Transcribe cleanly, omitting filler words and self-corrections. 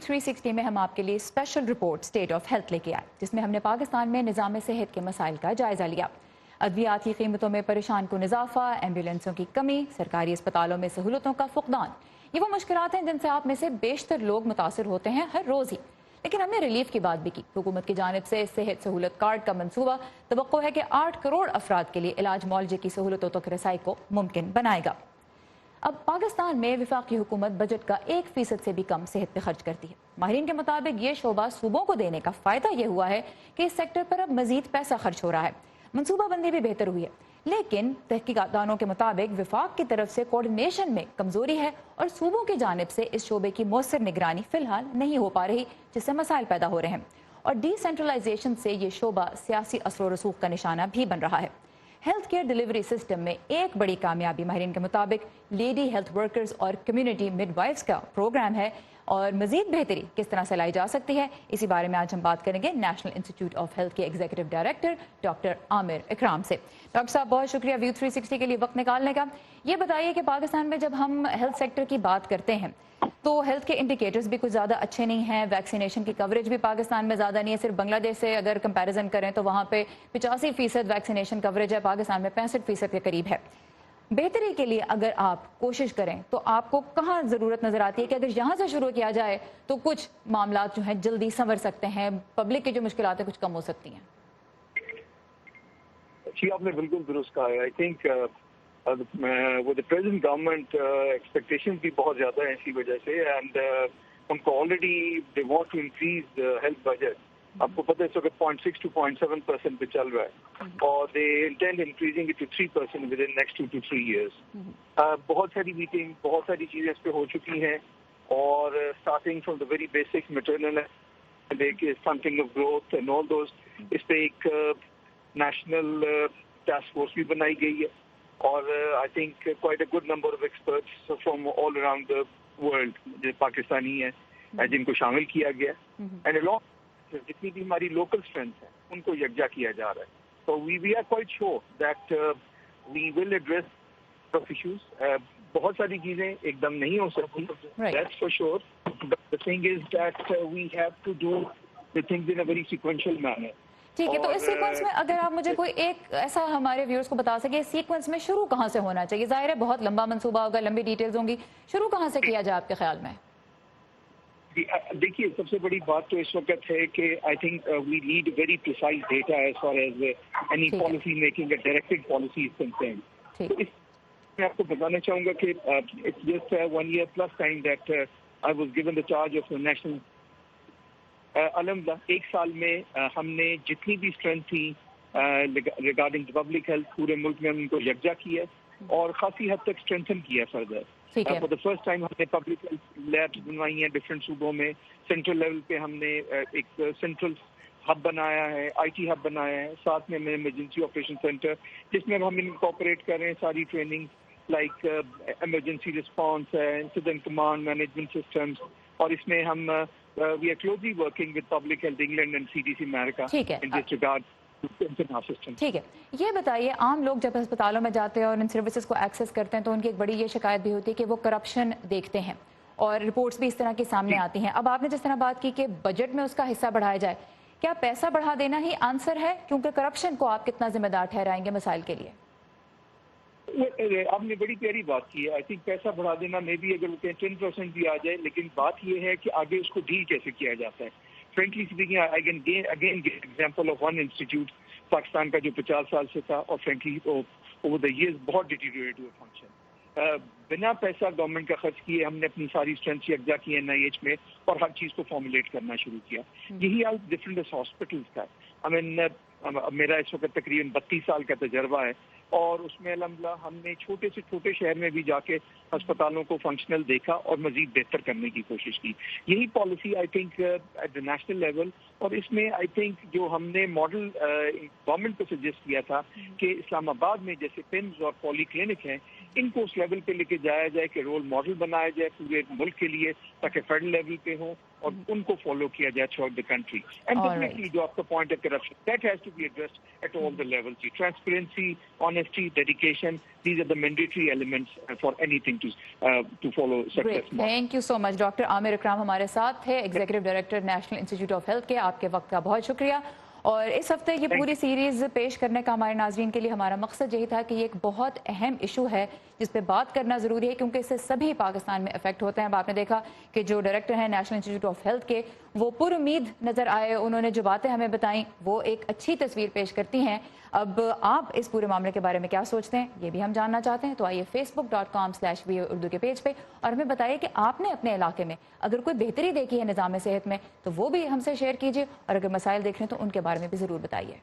360 میں ہم آپ کے لیے special report state of health لے کے آئے، جس میں ہم نے پاکستان میں نظام صحت کے مسائل کا جائزہ لیا۔ ادویات کی قیمتوں میں پریشان کن اضافہ، ایمبولینسوں کی کمی، سرکاری اسپتالوں میں سہولتوں کا فقدان، یہ وہ مشکلات ہیں جن سے آپ میں سے بیشتر لوگ متاثر ہوتے ہیں ہر روز ہی۔ لیکن ہم نے ریلیف کی بات بھی کی۔ حکومت کی جانب سے صحت سہولت کارڈ کا منصوبہ توقع ہے کہ 8 کروڑ افراد کے لیے علاج معالجے کی سہولتوں تک رسائی کو ممکن بنائے گا۔ اب پاکستان میں وفاقی حکومت بجٹ کا 1% سے بھی کم صحت پہ خرچ کرتی ہے۔ ماہرین کے مطابق یہ شعبہ صوبوں کو دینے کا فائدہ یہ ہوا ہے کہ اس سیکٹر پر اب مزید پیسہ خرچ ہو رہا ہے، منصوبہ بندی بھی بہتر ہوئی ہے۔ لیکن تحقیقات دانوں کے مطابق وفاق کی طرف سے کوارڈینیشن میں کمزوری ہے اور صوبوں کی جانب سے اس شعبے کی مؤثر نگرانی فی الحال نہیں ہو پا رہی، جس سے مسائل پیدا ہو رہے ہیں، اور ڈی سینٹرلائزیشن سے یہ شعبہ سیاسی اثر و رسوخ کا نشانہ بھی بن رہا ہے۔ ہیلتھ کیئر ڈیلیوری سسٹم میں ایک بڑی کامیابی ماہرین کے مطابق لیڈی ہیلتھ ورکرز اور کمیونٹی مڈ وائفز کا پروگرام ہے، اور مزید بہتری کس طرح سے لائی جا سکتی ہے، اسی بارے میں آج ہم بات کریں گے نیشنل انسٹیٹیوٹ آف ہیلتھ کے ایگزیکٹو ڈائریکٹر ڈاکٹر عامر اکرام سے۔ ڈاکٹر صاحب بہت شکریہ ویو 360 کے لیے وقت نکالنے کا۔ یہ بتائیے کہ پاکستان میں جب ہم ہیلتھ سیکٹر کی بات کرتے ہیں تو ہیلتھ کے انڈیکیٹرز بھی کچھ زیادہ اچھے نہیں ہیں، ویکسینیشن کی کوریج بھی پاکستان میں زیادہ نہیں ہے۔ صرف بنگلہ دیش سے اگر کمپیریزن کریں تو وہاں پہ 85% ویکسینیشن کوریج ہے، پاکستان میں 65% کے قریب ہے۔ بہتری کے لیے اگر آپ کوشش کریں تو آپ کو کہاں ضرورت نظر آتی ہے کہ اگر یہاں سے شروع کیا جائے تو کچھ معاملات جو ہیں جلدی سنور سکتے ہیں، پبلک کی جو مشکلات ہیں کچھ کم ہو سکتی ہیں؟ جی آپ نے بالکل درست کہا ہے۔ آئی تھنک وہ دا پریزنٹ گورنمنٹ ایکسپیکٹیشن بھی بہت زیادہ ہیں اسی وجہ سے، اینڈ ان کو already they want to increase health budget. آپ کو پتہ ہے اس وقت 0.6 to 0.7% پہ چل رہا ہے، اور they intend increasing it to 3% within next 2 to 3 years۔ بہت ساری میٹنگ، بہت ساری چیزیں اس پہ ہو چکی ہیں، اور starting from the very basic maternal something of growth and all those, اس پہ ایک نیشنل ٹاسک فورس بھی بنائی گئی ہے، اور I think quite a good number of experts from all around the world جو پاکستانی ہیں جن کو شامل کیا گیا، اینڈ along جتنی بھی ہماری لوکل اسٹرینتھ ہیں ان کو یکجا کیا جا رہا ہے۔ تو we are quite sure that we will address issues. بہت ساری چیزیں ایک دم نہیں ہو سکتی، that's for sure, but the thing is that we have to do the things in a very sequential manner۔ ٹھیک ہے، تو اس سیکوینس میں اگر آپ مجھے کوئی ایک ایسا ہمارے ویورز کو بتا سکیں، سیکوینس میں شروع کہاں سے ہونا چاہیے؟ ظاہر ہے بہت لمبا منصوبہ ہوگا، لمبی ڈیٹیلز ہوں گی، شروع کہاں سے کیا جائے آپ کے خیال میں؟ دیکھیے سب سے بڑی بات تو اس وقت ہے کہ I think we need very precise data as far as any policy making, directed policy is concerned. تو اس میں آپ کو بتانا چاہوں گا کہ it's just 1 year plus time that I was given the charge of the national۔ الحمدللہ 1 سال میں ہم نے جتنی بھی اسٹرینتھ تھی ریگارڈنگ پبلک ہیلتھ پورے ملک میں ہم ان کو یکجا کیا اور خاصی حد تک اسٹرینتھن کیا further. For the first time ہم نے پبلک ہیلتھ لیبس بنوائی ہیں ڈفرینٹ صوبوں میں۔ سینٹرل لیول پہ ہم نے ایک سینٹرل ہب بنایا ہے، آئی ٹی ہب بنایا ہے، ساتھ میں ایمرجنسی آپریشن سینٹر جس میں ہم انکارپوریٹ کر رہے ہیں ساری training like emergency response, incident command management systems, اور اس میں ہم we are closely working with Public Health England and CDC America in this regard. ٹھیک ہے، یہ بتائیے عام لوگ جب ہسپتالوں میں جاتے ہیں اور ان سروسز کو ایکسیس کرتے ہیں تو ان کی ایک بڑی یہ شکایت بھی ہوتی ہے کہ وہ کرپشن دیکھتے ہیں، اور رپورٹس بھی اس طرح کی سامنے آتی ہیں۔ اب آپ نے جس طرح بات کی کہ بجٹ میں اس کا حصہ بڑھایا جائے، کیا پیسہ بڑھا دینا ہی آنسر ہے؟ کیونکہ کرپشن کو آپ کتنا ذمہ دار ٹھہرائیں گے مسائل کے لیے؟ آپ نے بڑی پیاری بات کی ہے۔ آئی تھنک پیسہ بڑھا دینا میں بھی اگر وہ 10% بھی آ جائے، لیکن بات یہ ہے کہ آگے اس کو ڈیل کیسے کیا جاتا ہے۔ Frankly speaking I can again give example of one institute Pakistan کا جو 50 سال سے تھا، اور فرینکلی اوور دا ایئرز بہت ڈیٹیریٹ ہوئے فنکشن۔ بنا پیسہ گورنمنٹ کا خرچ کیے ہم نے اپنی ساری اسٹرینتھ یکجا کی NIH میں اور ہر چیز کو فارمولیٹ کرنا شروع کیا۔ یہی حال ڈفرینٹ ہاسپٹلس کا۔ میرا اس وقت تقریباً 32 سال کا تجربہ ہے، اور اس میں الحمدللہ ہم نے چھوٹے سے چھوٹے شہر میں بھی جا کے ہسپتالوں کو فنکشنل دیکھا اور مزید بہتر کرنے کی کوشش کی۔ یہی policy I think at the national level, اور اس میں آئی تھنک جو ہم نے ماڈل گورنمنٹ کو سجیسٹ کیا تھا کہ اسلام آباد میں جیسے پمز اور پولی کلینک ہیں، ان کو اس لیول پہ لے کے جایا جائے کہ رول ماڈل بنایا جائے پورے ملک کے لیے، تاکہ فیڈرل لیول پہ ہوں اور ان کو فالو کیا جائے throughout the country. And definitely جو آپ کا پوائنٹ ہے corruption, that has to be addressed at all the levels. Transparency, honesty, dedication, these are the mandatory elements for anything to follow success. Thank you so much. Doctor Aamir Ikram ہمارے ساتھ تھے, executive director National Institute of Health کے. آپ کے وقت کا بہت شکریہ. اور اس ہفتے یہ پوری سیریز پیش کرنے کا ہمارے ناظرین کے لیے ہمارا مقصد یہی تھا کہ یہ ایک بہت اہم ایشو ہے جس پہ بات کرنا ضروری ہے, کیونکہ اس سے سبھی پاکستان میں افیکٹ ہوتے ہیں. اب آپ نے دیکھا کہ جو ڈائریکٹر ہیں نیشنل انسٹیٹیوٹ آف ہیلتھ کے, وہ پر امید نظر آئے. انہوں نے جو باتیں ہمیں بتائیں وہ ایک اچھی تصویر پیش کرتی ہیں. اب آپ اس پورے معاملے کے بارے میں کیا سوچتے ہیں یہ بھی ہم جاننا چاہتے ہیں. تو آئیے facebook.com/VOA اردو کے پیج پہ اور ہمیں بتائیے کہ آپ نے اپنے علاقے میں اگر کوئی بہتری دیکھی ہے نظام صحت میں تو وہ بھی ہم سے شیئر کیجیے, اور اگر مسائل دیکھ رہے ہیں تو ان کے بارے میں بھی ضرور بتائیے.